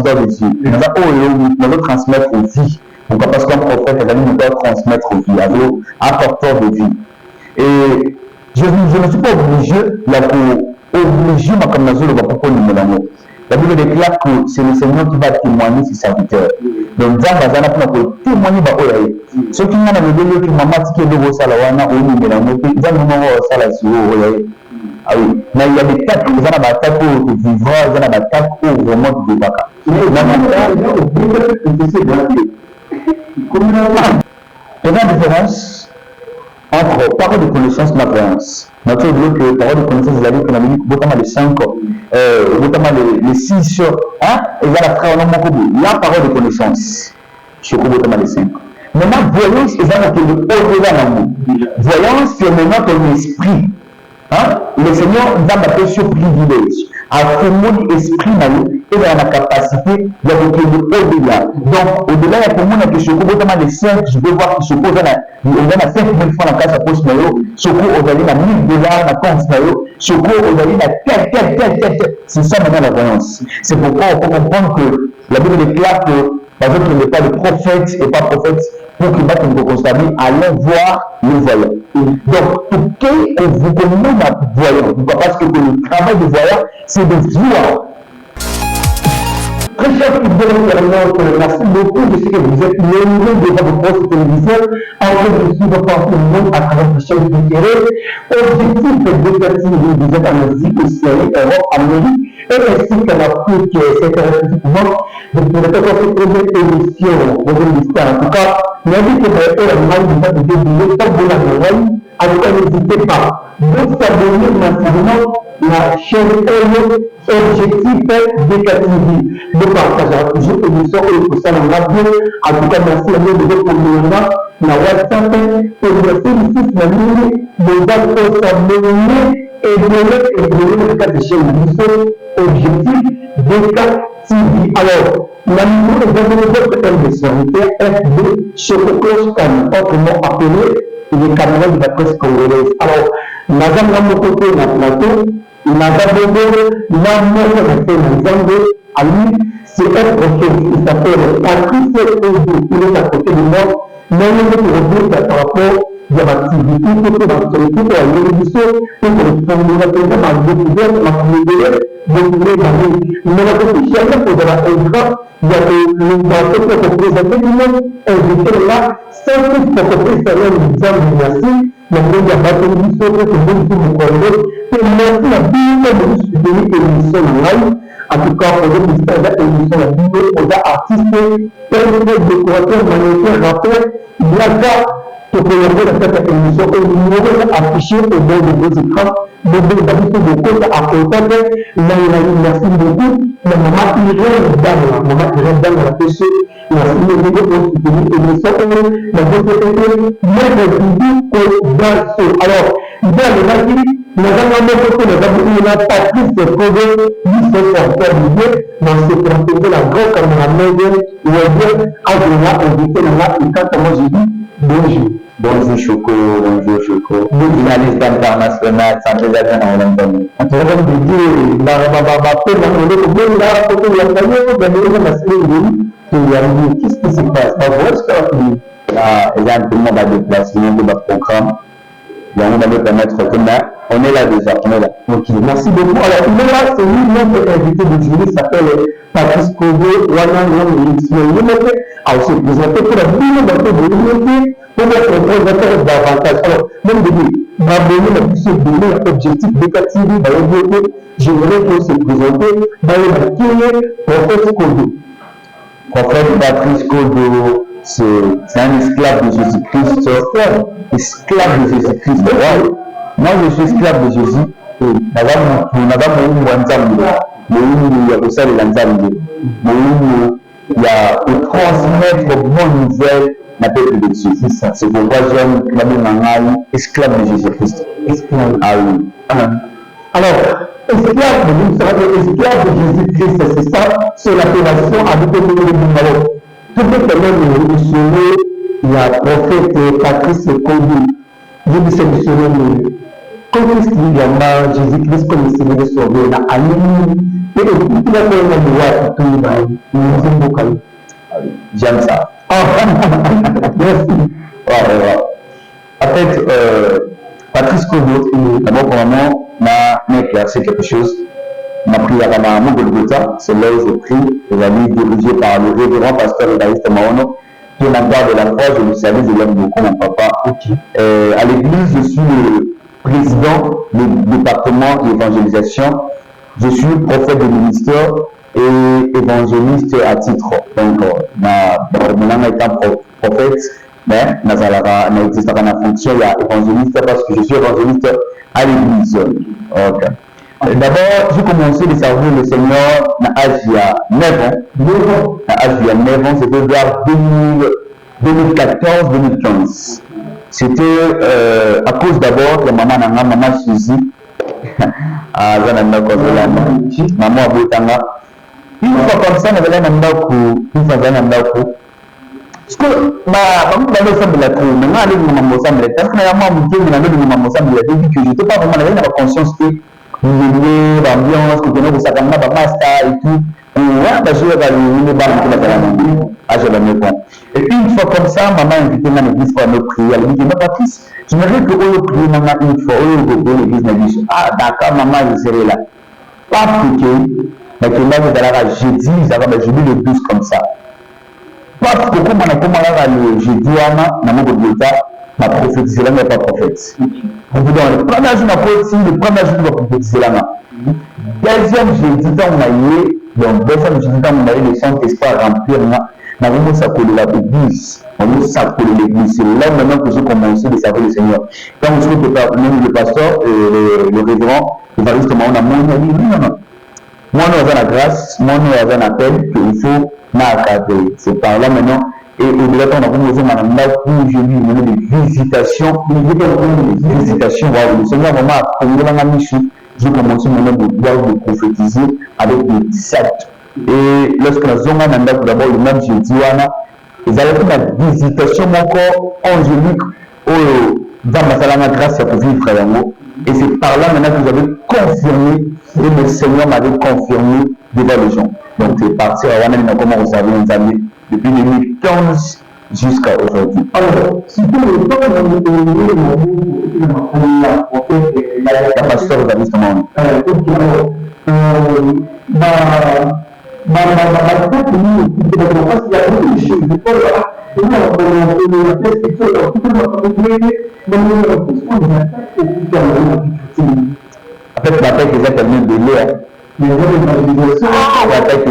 porteur de vie. Nous allons transmettre vie. Pourquoi? Parce qu'un prophète, nous doit transmettre vie, un porteur de vie. Et je ne suis pas obligé, obligé, comme nous avons propos de Mélanie. La Bible déclare que c'est le Seigneur qui va témoigner ses serviteurs. Donc, Dieu va témoigner. Ceux qui ont le délai qui m'a dit que le Salawana ou Mélanie, ils ont le Salasio. Ah oui, mais il y a des tas de attaques au vivant, il y a des attaques au remonte de Baka. Il y a une différence entre parole de connaissance et la croyance. Notre dit que parole de connaissance, il a dit qu'on a mis notamment les 5, notamment les 6, hein, et il y a la frère, la parole de connaissance. Je crois notamment les 5. Maintenant, voyance, c'est au-delà d'un mot. Voyance, c'est maintenant ton esprit. Hein? Le Seigneur va m'appeler sur privilège. À tout mon esprit, et dans la capacité de au-delà. Donc, au-delà, il y a pour moi que je notamment les 5, je peux voir que je pose on a 5 000 francs dans la case à poste, ce qu'on a $1 000 dans la compte, ce qu'on a tel. C'est ça maintenant la voyance. C'est pourquoi on peut comprendre que la Bible déclare que, par exemple, il n'est pas de prophète et pas prophète, pour qu'il batte une constater, allons voir le voyant. Donc, pour que vous connaissez la voyant, parce que le travail de voyant, c'est de voir. Très cher internaute, merci beaucoup de ce que vous êtes nombreux devant vos postes téléviseurs en train de suivre partout le monde à travers la chaîne d'intérêt. Objectif de déplacer les visites en Asie, Océanie, Europe, Amérique et ainsi qu'en Afrique, c'est effectivement de pouvoir faire cette première émission, votre histoire. En tout cas, n'invitez pas la main de dédier tant que la nouvelle. En tout cas, n'hésitez pas de s'abonner massivement la chaîne Objectif DKTV, de partager toujours l'émission et pour ça, on a bien. En tout cas, merci à vous de votre communauté, la WhatsApp, et le félicite la ligne, les acteurs s'abonner et le cas de chaîne Objectif DKTV. Alors, la numéro de votre émission était FB Chococloche Can, autrement appelé les caméras de la presse congolaise. Alors, Nazam Ramokoto na plateau, Nazam Bobo, Nazam Ramokoto à lui, c'est un prophète, il s'appelle Patrice Odo, il est à côté de moi, mais il est revenu par rapport à l'activité, pour l'actualité, pour la révolution, pour le fondement, la découverte, la communauté, mais la position pour la écran, il y a le bateau pour représenter du monde, invité là, sans que pour représenter les hommes merci, il y a un bateau qui se fait pour nous connaître, et merci à tout le monde qui est venu émission live, en tout cas, pour le ministère de l'émission, la vidéo, pour l'artiste, peintre, décorateur, manuel, rappeur, blagueur, pour que la cette émission et le numéro affiché au bord de vos écrans, de vos habitudes de côté à côté, merci beaucoup. La maman Irène Dame, la péché, merci beaucoup pour soutenir l'émission et la votre alors, il y a le mari, nous avons Patrice de Kogo, il s'est porté l'idée, dans ce qu'on la grande caméraman, ou bien, à invité dans la, et quand moi j'ai dit, bonjour. Bonjour Choco, bonjour Choco. Journaliste international, ça fait jamais en même temps. En tout cas, je dis, qu'est-ce qui se passe? Tout le monde a déplacé le programme. On va nous permettre que on est là déjà, on est là. Ok, merci beaucoup. Alors, il est là, c'est lui, notre invité de jury s'appelle Patrice Kogo, alors, c'est présenté pour la mise de l'unité, pour être présentateur davantage. Alors, même de lui, m'abonner la puissance de l'objectif DKTV, j'aimerais que se présenter dans le prophète Kogo. Prophète Patrice Kogo, c'est un esclave de Jésus-Christ. Esclave de Jésus-Christ. Moi, je suis esclave de Jésus. Il y a pour transmettre bonne nouvelle la peuple de Dieu. C'est pourquoi j'aime esclave de Jésus-Christ. Ah oui. Alors, esclave de Jésus-Christ, c'est ça, c'est l'appellation avec le numéro. Tout est quand même missionné, il y a prophète Patrice Kogo. Je dis c'est missionné. Comment est-ce qu'il y a Jésus-Christ comme il s'est sauvé? Il a allé, Et il a fait une loi tout le monde. J'aime ça. Merci. En fait, Patrice Kodo, d'abord pour moi, m'a éclairci quelque chose. M'a pris à la Golgotha, c'est là où je prie, et j'allais dirigé par le révérend pasteur Evariste Maono, qui est membre de la foi, je le savais, je l'aime beaucoup, mon papa. À l'église, je suis le président du département d'évangélisation. Je suis prophète de ministère et évangéliste à titre. Donc, maintenant étant prophète, mais n'existe pas en fonction, il y a évangéliste parce que je suis évangéliste à l'église. Okay. D'abord, j'ai commencé à servir le Seigneur à l'âge de 9 ans. À l'âge de 9 ans, c'était vers 2014-2015. C'était à cause d'abord que maman Chizi, maman Abotanga. Une fois comme ça, on avait un ndako, une fois un ndako. Parce que ma semble la trouve, maintenant aller dans mon semble, parce que maman me dit dans mon semble, il a dit que je n'étais pas vraiment dans la conscience que l'ambiance, que nous savons pas master et tout. Ouais, bah je vais aller le bar de la maman. Ah, je vais me prendre. Et puis une fois comme ça, maman a invité dans l'église pour me prier. Elle me dit, mais Patrice, je me dis que on prie maman une fois, on va l'église dans l'église. Ah, d'accord, maman, je serai là. Pas que mais que moi, je vais là jeudi, je dis le 12 comme ça. Parce que comme on a commencé le jeudi, on a ma prophétisé là, mais pas prophète. Le premier jour, le premier jour, on va prophétiser là. Deuxième jeudi, on a eu, donc deuxième jeudi, on a eu le Saint-Esprit à remplir. On a commencé à coller l'église. On a commencé à coller l'église. C'est là maintenant que j'ai commencé à servir le Seigneur. Quand on se retrouve même le pasteur, le révérend, il va dire comment on a dit non. Moi, nous avons la grâce, moi, nous avons un appel qu'il faut m'accader. C'est par là maintenant. Et au-delà, on a commencé à où j'ai vu des visitations. Des visitations. Le Seigneur vraiment a connu la mission. J'ai commencé maintenant de prophétiser avec des disciples. Et lorsque la zone a d'abord le même jeudi, ils avaient fait la visitation encore angélique dans ma grâce pour vivre frère. Et c'est par là maintenant que j'avais confirmé, et le Seigneur m'avait confirmé devant les gens. Donc c'est parti à Wanamina, comment vous savez, les amis, depuis 2015 jusqu'à aujourd'hui. Alors, si vous le temps la pasteur vous avez justement. En fait, l'attaque est tellement de l'air. L'attaque est de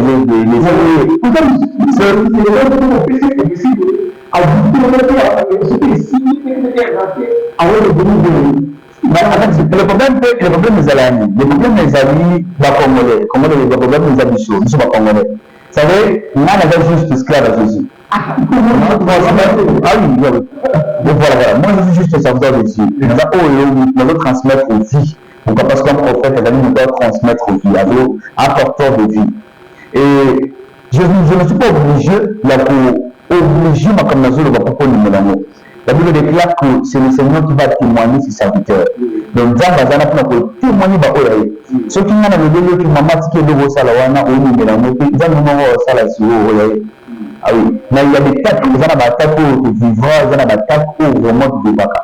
le problème des amis, le problème des amis, congolais, le problème des amis, nous sommes congolais. Vous savez, on avait juste esclave à Jésus. Ah oui, voilà. Moi je suis juste serviteur de Dieu. Nous devons transmettre vie. Donc parce qu'un prophète, nous devons transmettre vie, un porteur de vie. Et je ne suis pas obligé, comme nous avons la Bible déclare que c'est le Seigneur qui va témoigner ses serviteurs. Donc, Dieu va témoigner. Ceux qui ont dit que maman qui est de Salawana, ou nous mélangeons, ils ont Salasio. Ah oui, mais il y a des tas qui ont des attaques au vivant, ils ont des attaques au vraiment de Baka.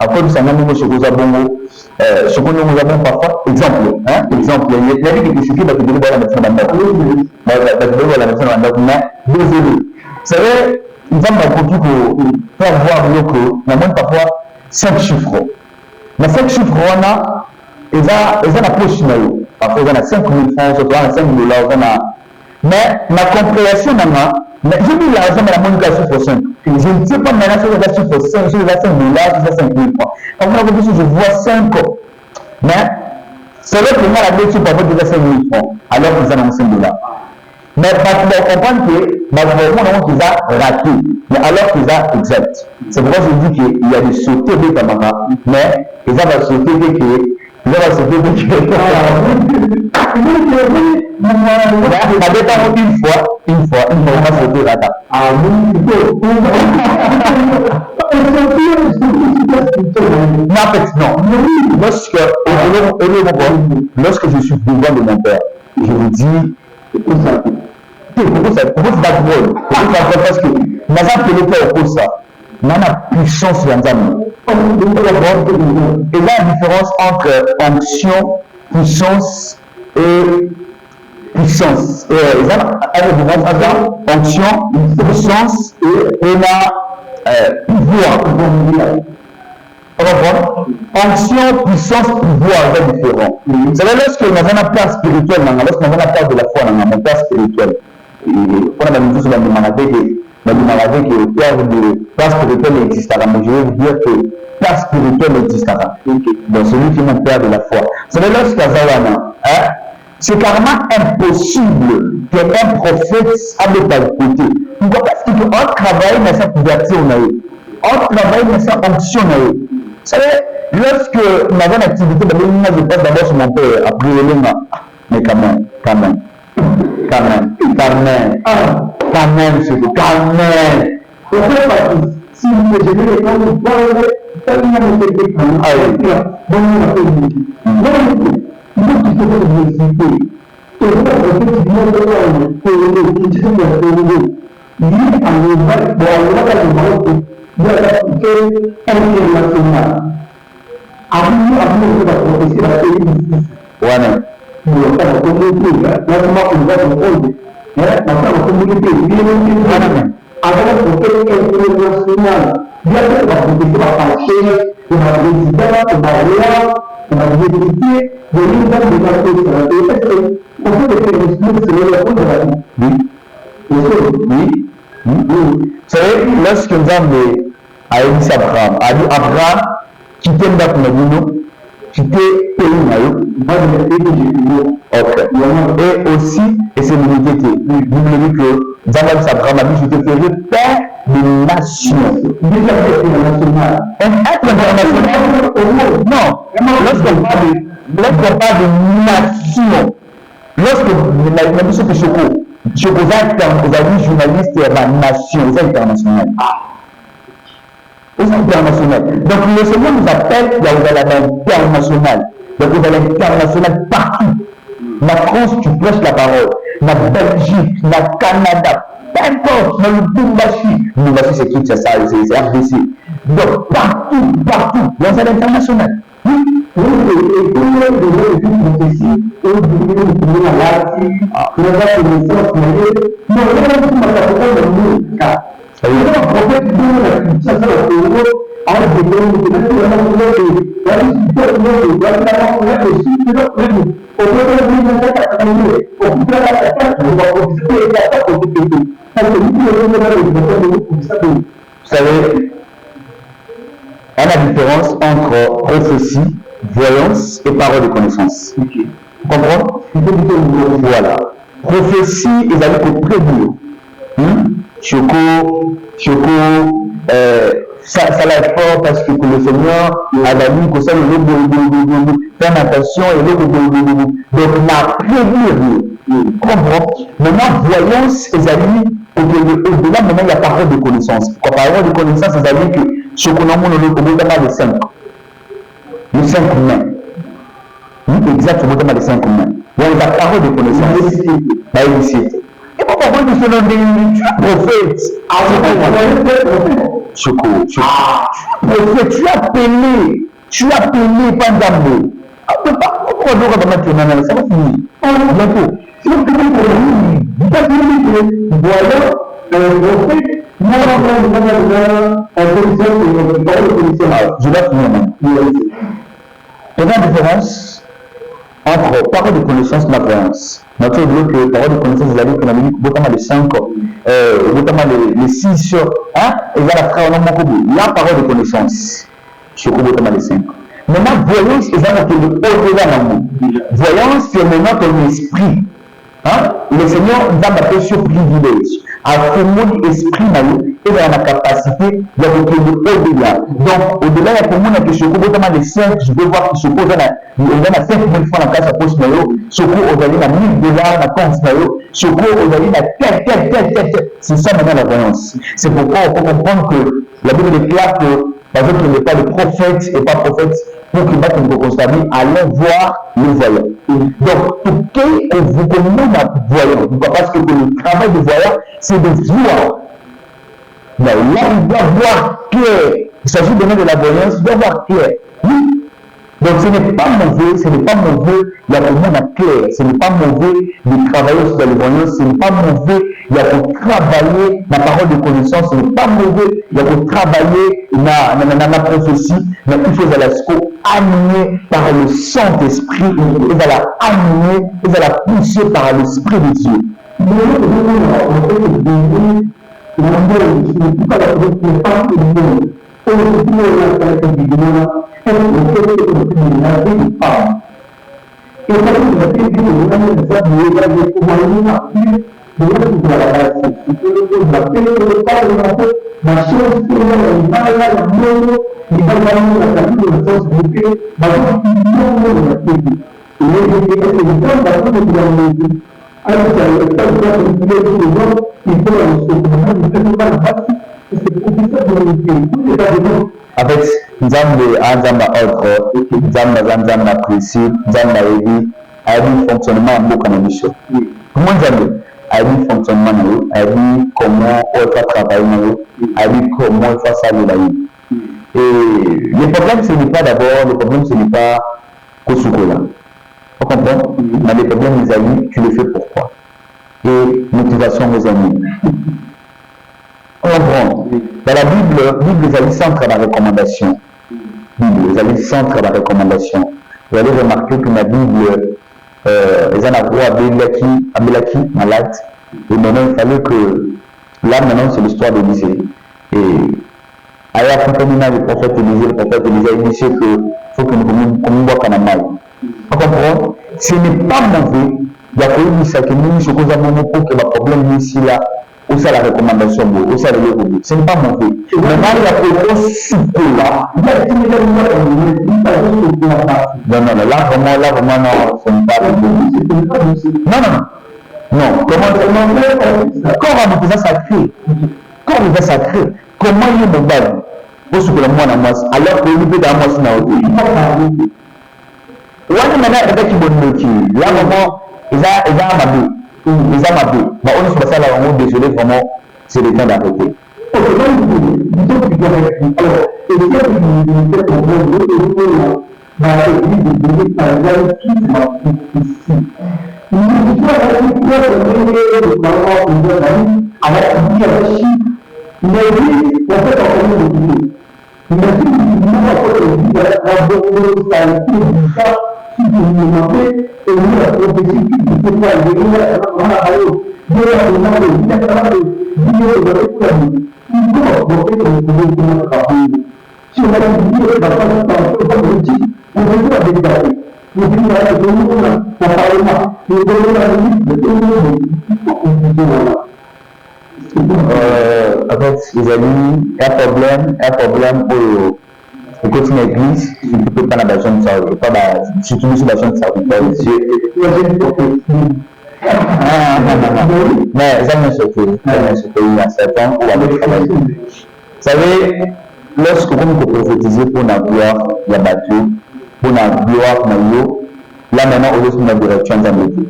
Après, nous avons parfois, exemple, il y a des choses qui la vous savez, nous avons faire voir que nous avons parfois 5 chiffres. Mais 5 chiffres, on a eza na poche na yo parfois eza na 5 000 francs soit na 5 $, mais ma compréhension nanga j'ai mis l'argent mais la monnaie est chiffre 5 je ne sais pas maintenant si c'est chiffre 5 si c'est 5 $, si c'est 5 000 francs donc je vois 5 mais c'est vrai que moi la dette sur parfois déjà 5 000 francs alors qu'ils en ont 5 $. Mais on comprend que vraiment qu'ils ont raté, mais alors qu'ils ont exact. C'est pourquoi je dis qu'il y a des sautés de Tamara, mais ils ont sauté de qui ils ont sauté de qui ça dépend une fois, on va sauter rata. Ah oui, non. Lorsque je suis devant de mon père, je lui dis pourquoi c'est pas drôle parce que naza pelope okosa nana puissance ya nzambe et la différence entre onction puissance et puissance onction puissance et la pouvoir onction, puissance, pouvoir est différent. C'est là lorsque nous avons un père spirituel, lorsque nous avons un père de la foi, nous avons un père spirituel. On a dit que le père spirituel existera. Mais je vais vous dire que le père spirituel existera. Donc celui qui est mon père de la foi. C'est là lorsque nous avons c'est carrément impossible qu'un prophète ait de côté. Pourquoi? Parce qu'on travaille dans sa couverture, on travaille dans sa onction. Vous savez, lorsque nous avons une activité, je passe d'abord sur mon père, après mais quand même, c'est tout, quand même. Si vous voulez, quand vous parlez, vous savez, lorsque nous avons a dit Abraham, quittez quitter pays, et aussi, et c'est l'unité qui dit que Abraham a dit, je te ferai père de nations. Être international, non, lorsqu'on parle de nation, lorsque la mission de Choco, vous avez journaliste et la nation, vous êtes international. International. Donc le Seigneur nous appelle à l'international. Donc vous allez l'international partout. La France, tu prêches la parole. La Belgique, la Canada, peu importe, dans le Bumbashi, c'est qui, c'est ça, c'est RDC. Donc partout, vous allez l'international. Vous savez, il y a la différence entre prophétie, voyance et parole de connaissance. Vous comprenez? Voilà. Prophétie, ils allaient au prédire. Choco, ça l'a fort parce que le Seigneur a dit que ça le faire attention et donc la prédire. Comprends? Maintenant, voyance, ils allaient au-delà, maintenant il y a parole de connaissance. Quand parole de connaissance, ils allaient que Choco n'a pas de 5. Les 5 mains. Exactement, les 5 mains. Il y a la parole de connaissance. Et pourquoi vous dites que tu es prophète? Choco. Prophète, tu as appelé pas d'âme. Pourquoi nous avons maintenant ça va finir? Bientôt. Si vous pouvez vous pas finir, voilà, prophète, je vais finir maintenant. Il y a une différence entre parole de connaissance et la voyance. Notre que parole de connaissance, vous allez qu'on a mis notamment les 5, notamment les 6, hein, et là, la frère, on a la parole de connaissance. Je suis notamment les 5. Maintenant, voyance, c'est ça que le au-delà d'amour. Voyance, c'est maintenant ton esprit. Hein? Le Seigneur nous a battu sur privilège. À ce monde esprit, et dans la capacité de au-delà. Donc, au-delà, il y a pour moi que je peux notamment les 5, je peux voir que je peux donner 5 000 francs dans la casse à poche, je peux aujourd'hui $1 000 dans la compte, je peux aujourd'hui tel. C'est ça maintenant la voyance. C'est pourquoi on peut comprendre que la Bible déclare que, par exemple, il n'est pas de prophète et pas prophète, pour qu'il batte une constater, allons voir le voyant. Donc, tout ce que vous connaissez à voyant, parce que le travail de voyant, c'est de voir. Là, il doit voir clair. Il s'agit de donner de la voyance, il doit voir clair. Oui. Donc, ce n'est pas mauvais, il y a pour moi la clair. Ce n'est pas mauvais de travailler sur la voyance, ce n'est pas mauvais, il y a pour travailler la parole de connaissance, ce n'est pas mauvais, il y a pour travailler la prophétie, mais il faut la amener par le Saint-Esprit, et va la amener, et va la pousser par l'Esprit de Dieu. En fait, Nzambe a Nzamba autre, Nzamba principe, Nzamba évi, a dit fonctionnement en beaucoup de choses. Comment Nzambe a dit fonctionnement, a dit comment on va travailler, a dit comment on va saluer la vie. Et le problème, ce n'est pas d'abord, le problème, ce n'est pas Kosukola. Vous comprenez? Mais le problème, les amis, tu le fais pourquoi? Et motivation, mes amis. On comprend. Dans la Bible, les amis centrent la recommandation. Les amis centrent la recommandation. Vous allez remarquer que la Bible, les en a Abelaki, malade. Et maintenant, il fallait que, là, maintenant, c'est l'histoire d'Élisée. Et, ailleurs, quand on a le prophète Élisée a initié que, faut que nous voit qu'on a mal. On comprend? Ce n'est pas mauvais. Il y a que nous, c'est que nous, ce que nous avons pour que le problème ici, là, où c'est la recommandation, où c'est le lieu. Ce n'est pas mauvais. Maintenant, il y a que le souple là. Non, là, vraiment, non, ce n'est pas. Non. Comment on peut sacré? Quand on est sacré, comment il est mobile? Pour ce que le monde a moi, alors que il peut d'avoir moi, c'est on maintenant avec qui bonne métier. Là, vraiment, ils ont mabé. Bah, on est sur ça là, on est désolé, vraiment, c'est le temps d'arrêter. En fait, les amis, un problème pour continuer l'église, tu ne peux pas dans la zone de salut, surtout sur la zone de salut. Mais ça me surtout, il y a 7 ans où on travaille. Vous savez, lorsque vous me prophétisez pour la gloire, il y a battu, pour la gloire, là maintenant, au lieu de la direction de la métier.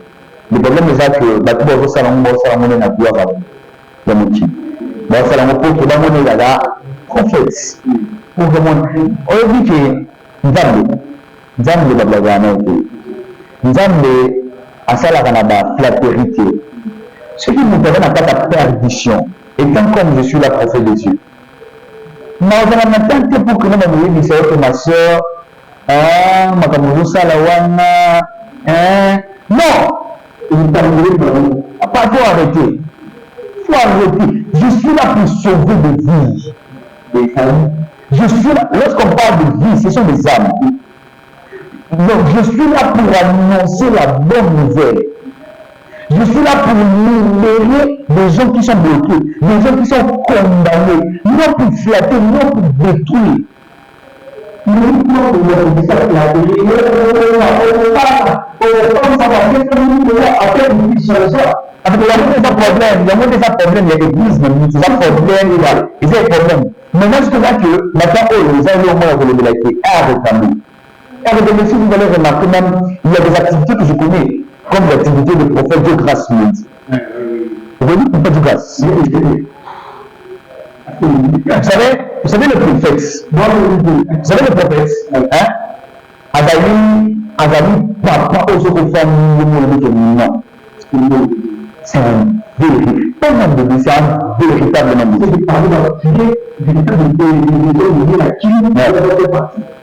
Le problème est que battu, vous savez, on est la gloire à la métier. Bon, ça va pour que dans mon là, prophète. Pour que mon, on dit que Nzambe la blagana Nzambe a ça la canaba flatérité. Ce qui nous permet pas ta perdition. Étant comme je suis la prophète de Dieu. Mais on a maintenant pour que nous nous disions que ma soeur, ma camoufle salawana, Non, pas faut arrêter. Faut arrêter. Je suis là pour sauver des vies. Je suis là, lorsqu'on parle de vie, ce sont des âmes. Donc je suis là pour annoncer la bonne nouvelle. Je suis là pour libérer des gens qui sont bloqués, des gens qui sont condamnés, non pour flatter, non pour détruire. Avec il y a des problèmes, il y a des l'église, il y a des problèmes. Maintenant, je là que maintenant, les gens au moins de la qui avec si vous allez remarquer même, il y a des activités que je connais, comme l'activité de prophète Dieu grâce. Vous voyez, prophète Dieu grâce. Vous savez le prophète, vous savez le prophète, hein? Azali, papa, aussi que famille, non. C'est un véritable de c'est un véritable nom.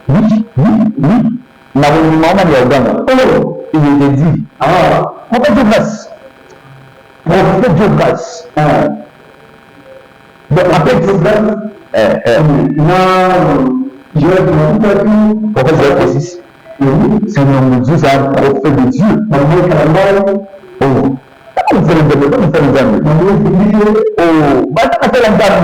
Oui. Maman il était dit, prophète de grâce. Prophète de grâce. Donc après de grâce, prophète de grâce. C'est un nom de Dieu, c'est un prophète de Dieu. Oh. Vous faites le développement, vous faites le développement. Oh, madame a fait la dame,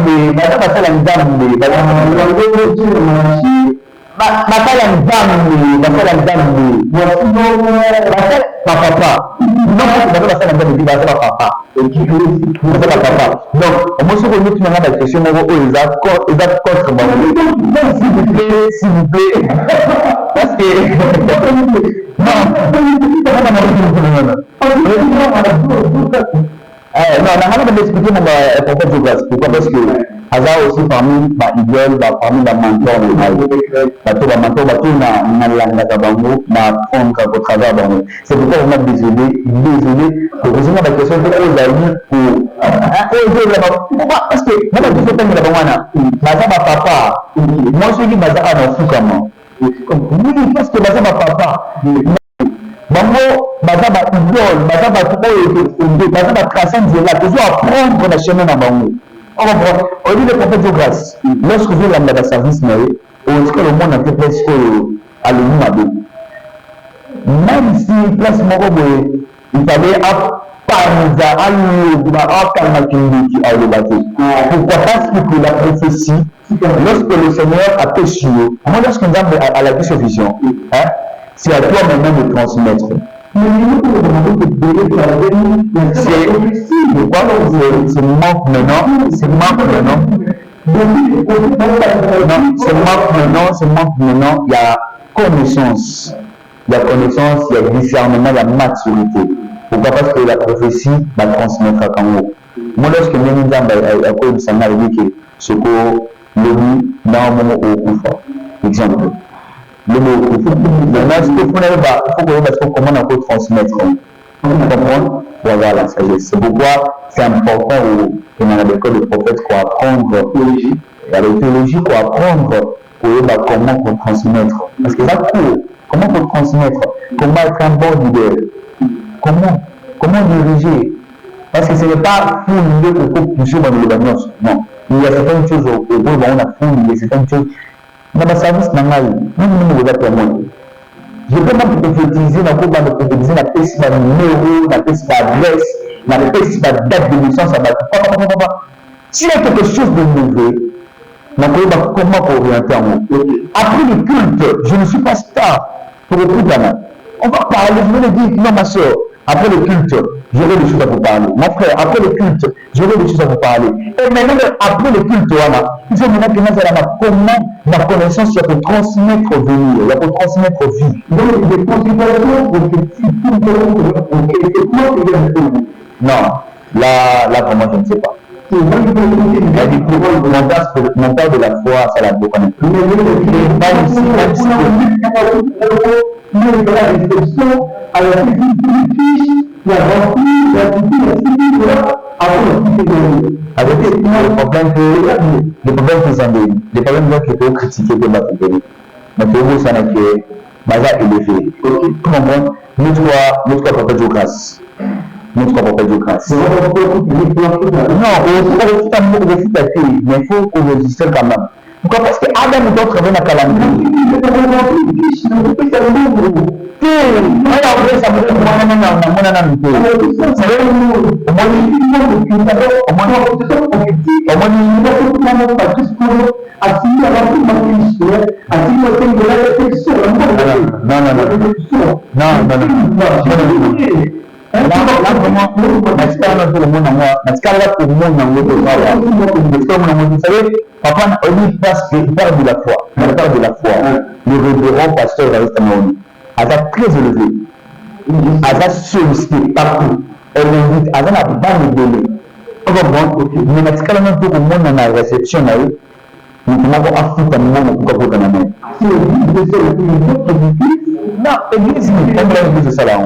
papa. Non, papa. Donc, moi, je vous la question, s'il vous plaît. Parce que, non, on a expliqué mon prophète de grâce. Pourquoi? Parce que Hazard aussi parmi ma idole, parmi ma mentor, c'est pourquoi on a désolé. Heureusement, la question de parce que moi, je suis papa. Moi, je dis Mazara dans fou comment. Oui, parce que Mazara papa. Bango, baza ba idole, baza ba toujours apprendre la chemin dans Bango. On dit le prophète de grâce. Lorsque vous l'avez dans service, on dit que le monde a été presque à l'humain. Même si place Moro, il fallait pourquoi? Parce que la prophétie, lorsque le Seigneur a péché, moi lorsqu'on a la vision, c'est à toi maintenant de transmettre. C'est manque maintenant. Il y a connaissance. Il y a discernement, il y a maturité. Pourquoi? Parce que la prophétie va transmettre à Kango. Moi, lorsque je me dis que ça m'a dit que ce que le dans mon exemple. Le mot maintenant, ce qu'il faut comment on peut transmettre. On comprend, voilà la sagesse. C'est pourquoi c'est important dans l'école de prophète qu'on apprendre la théologie, qu'on apprendre comment on transmettre. Parce que ça court. Comment on transmettre? Comment être un bon leader? Comment diriger? Parce que ce n'est pas fouiller pour pousser dans l'évaluation. Non. Il y a certaines choses au on a fouillé, il y a certaines choses. Dans le service, je peux même utiliser la piste de numéro, la piste d'adresse, la piste de date de naissance. S'il y a quelque chose de mauvais, comment orienter en moi? Après le culte, je ne suis pas star pour le culte. On va parler, je vais le dire, non ma soeur, après le culte, j'aurai des choses à vous parler. Mon frère, après le culte, j'aurai des choses à vous parler. Et maintenant, après le culte, il faut maintenant que nous allons comment la connaissance pour transmettre venir, pour transmettre vie. Donc, des considérations pour que non, là, vraiment, je ne sais pas. Il y a des mon père de la foi, ça l'a beaucoup connaître. Avec les problèmes que les problèmes que peut critiquer de ma vie. Mais pour vous, ça n'a que élevé. nous trois papa de grâce. Nous trois papa de grâce. Non, mais il faut qu'on registre quand même. Pourquoi? Parce que Adam doit travailler dans la calamité. Papa, on dit parce qu'il parle de la foi. Il parle de la foi. Le révérend pasteur Evariste Amaoni, elle a très élevé. Elle a sollicité partout. Elle invite, elle n'a pas de donner. Mais dans ce cas-là, tout le monde dans la réception, nous avons affronté un moment pour qu'on ait un moment. Non, l'église, on a l'église de Salon.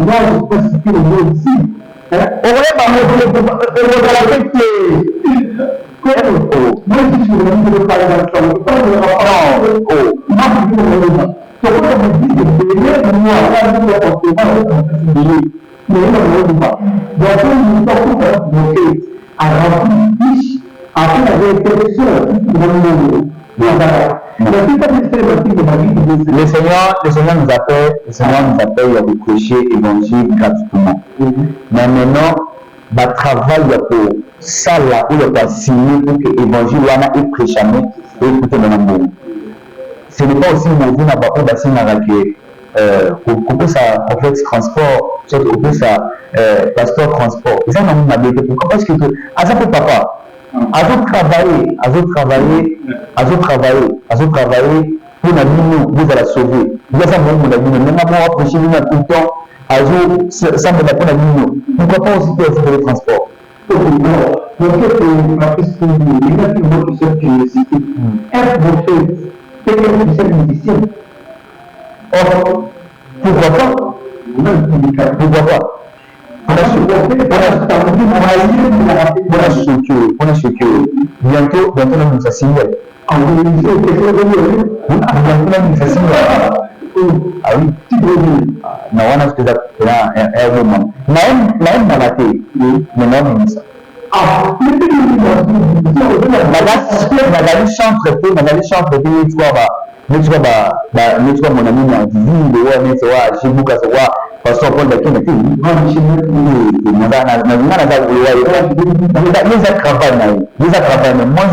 Le Seigneur nous appelle à prêcher l'évangile gratuitement. Mais maintenant, le travail pour ça là où il y a signé pour que l'évangile est prêché et écouter maintenant. Ce n'est pas aussi mauvais n'a pas de signer pour ça en fait transport, surtout pour ça pasteur transport. Et ça on m'a dit pourquoi parce que à ça pour papa. À travailler pour la vie vous allez sauver. Vous allez savoir mon avis, même moi prêcher tout le temps. Ça me la vie. Pourquoi pas aussi faire le transport? Donc ma question est il y a une autre curiosité. Est-ce que vous faites quelqu'un musicien? Or, pourquoi pas? Pourquoi pas? On a su que bientôt nous a signé. Ah oui, non, on a ce que ça est vraiment. Même malaté, mais non, ça. Ah, mon ami m'a dit, j'ai beaucoup à savoir. Pastor Paul Dakin a dit, moi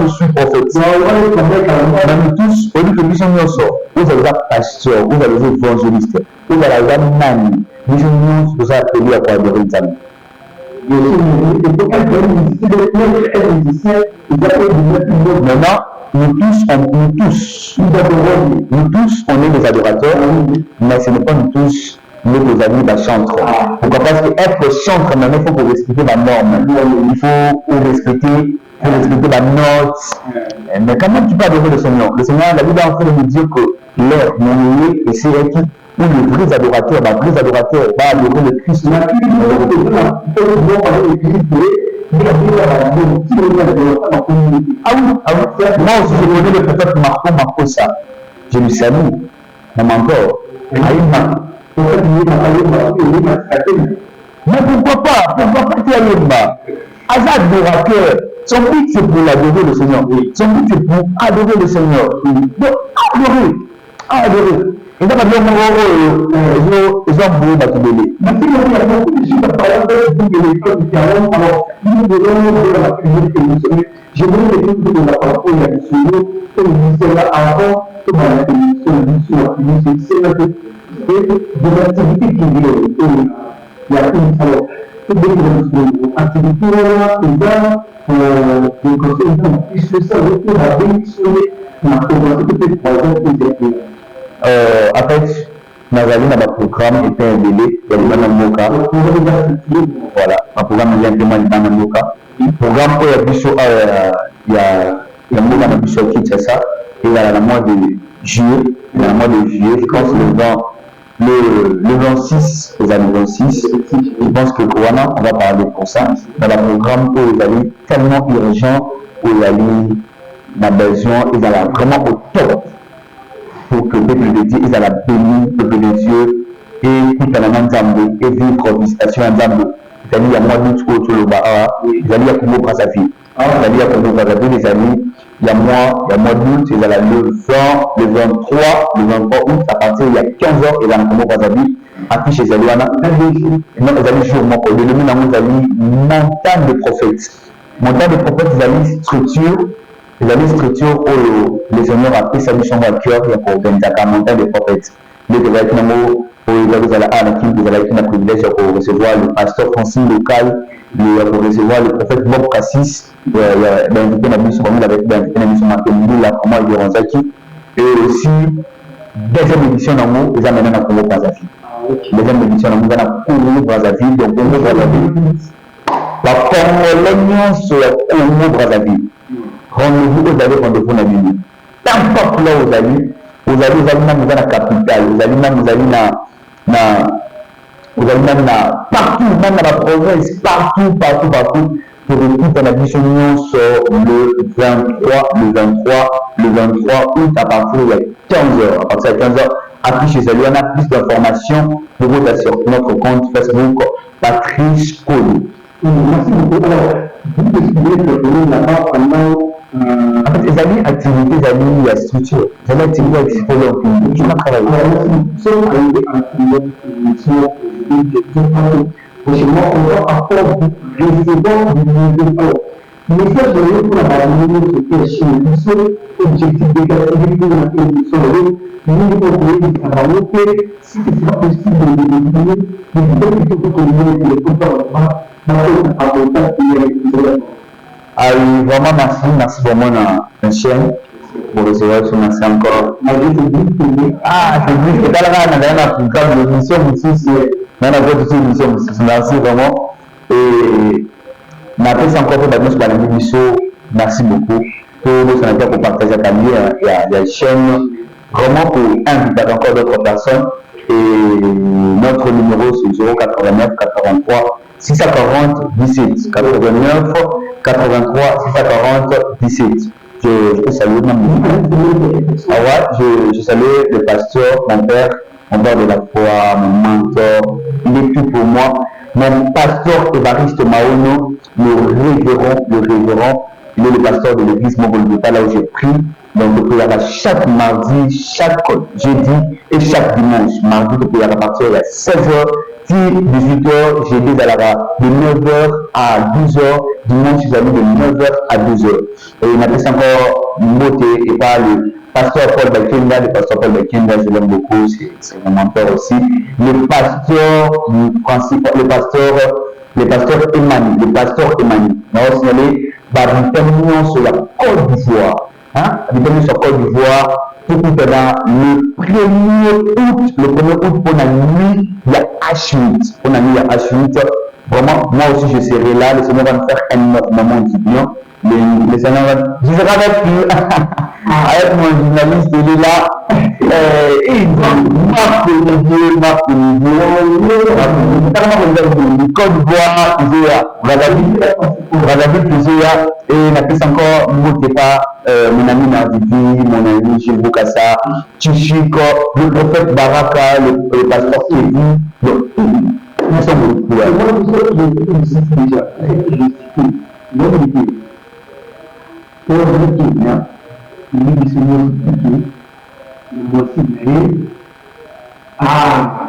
je suis prophète. Nous tous, au lieu que nous sommes vous allez être pasteur, vous allez être évangéliste, vous allez être nani, nous sommes vous appelés à quoi adorer Nzambe. Maintenant, nous tous, on est des adorateurs, mais ce n'est pas nous tous. Nous amis la chantre. Pourquoi? Parce que être chantre, maintenant, il faut qu'on respecte la norme. Il faut respecter la note. Mais quand même, tu peux adorer le Seigneur. Le Seigneur, la Bible est en train de nous dire que l'air, mon lieu, et c'est qui où les vrais adorateurs va adorer le Christ. Ah oui. Moi aussi, je connais le prophète Marco ça. Je lui salue. Même encore. Mais pourquoi pas Tialimba? Azad adorateur, son but c'est pour adorer le Seigneur. Son but c'est pour adorer le Seigneur. Donc adorer. Et donc ils ont voulu battre. Mais si on a beaucoup de choses à parler de l'école du Cameroun, alors nous devons la publier que nous sommes. Je voulais les choses de la parole il y a des sujets que nous disons là avant que la télévision c'est de l'activité qui est il y a une fois activité là donc puisque ça retourne à bénéficier la progression peut-être 3 ans en fait Nazali dans le programme était un délai il y a des Moka voilà un programme il y a des Moka programme il y a Moka dans Bishop Kinshasa et il y a le mois de juillet je pense le 26, les années 26, je pense que Kouana, on va parler pour ça, dans le programme où il y a tellement urgent, où il y a la besoin, il y a vraiment au top pour que le peuple de Dieu, il y a la béni, le peuple de Dieu, et kutanana nzambe et vivre visitation ya nzambe ezali ya mois d'août oyo toloba awa ezali ya Congo Brazzaville ezali ya Congo Brazzaville ezali ya mois d'août ezala le 23 août à partir ya 15h ezala na Congo Brazzaville affiche ezali wana ezali jour moko elelemi nango ezali montagne de prophètes ezali structure oyo le Seigneur apesa biso yango ya cœur ya koorganisaka montagne de prophètes ndenge ezalaki nango oyo ezali kozala awa na Kindu ezalaki na privilège ya korecevoir le pasteur Francine local ya korecevoir le prophète Bob Cassis bainvité na biso bango bainvité na biso Makembila comment Iberonzaki et aussi deuxième édition nango eza maintenant na Congo Brazzaville deuxième édition nango eza na Congo Brazzaville donc Congo Brazzaville bakongolais nyonso ya Congo Brazzaville rendez-vous rendez-vous na bino tant pas là ozali nanu eza na capitale ozali nanu partout même na baprovince partout pour écouter na biso nyonso le 23 août à partir de 15h affiche ezali wana plus d'informations pour vous sur notre compte Facebook Patrice Kolo. Merci beaucoup. Alors, vous expliquez que là-bas pendant en fait, ezali activité ezali ya structure ezali activité ya psychologue tu m'as travaillé nous sommes arrivés à la mission prochainement on va encore recevoir du nouveau le message de pour la barrière c'était chez nous objectif négatif pour la émission nous devons créer des travaux si c'est pas possible de définir mais plutôt que communiquer les comportements vraiment merci vraiment na chaîne pour recevoir sur merci encore c'est dit que dans la programme de mission dans la votre mission merci vraiment et napesa encore pour nous sur la mission merci beaucoup pour nous sénateurs pour partager la chaîne vraiment pour inviter encore d'autres personnes et notre numéro c'est 089 83 640 17 89 83 640 17. Je peux saluer je salue le pasteur, mon père de la foi, mon mentor, il est tout pour moi. Mon pasteur Évariste Maono, le révérend, il est le pasteur de l'église Mogolgota, là où j'ai pris. Donc, le prière chaque mardi, chaque jeudi et chaque dimanche. Mardi, le prière à partir de 16h, puis 18h, jeudi, de 9h à 12h, dimanche, ils allaient de 9h à 12h. Et il m'a fait encore beauté et par le pasteur Paul Bakenda, le pasteur Paul Bakenda, je l'aime beaucoup, c'est mon mentor aussi. Le pasteur principal, le pasteur Emmanuel, on va signaler, sur la Côte d'Ivoire. Habitant sur Côte d'Ivoire, tout dans le 1er août pour la nuit, il y a H8. Pour la nuit, il y a H8. Vraiment, moi aussi je serai là. Le Seigneur va me faire énormément du bien. Le Seigneur va. Je serai avec mon journaliste, il est là. Et il Marc Olivier. Côte d'Ivoire, Brazzaville, et la piste encore, n'oubliez pas, mon ami Nardivi, mon ami Gilles Boukassa, Chichiko, le prophète Baraka, le pasteur Kevin. Nous sommes beaucoup. Ah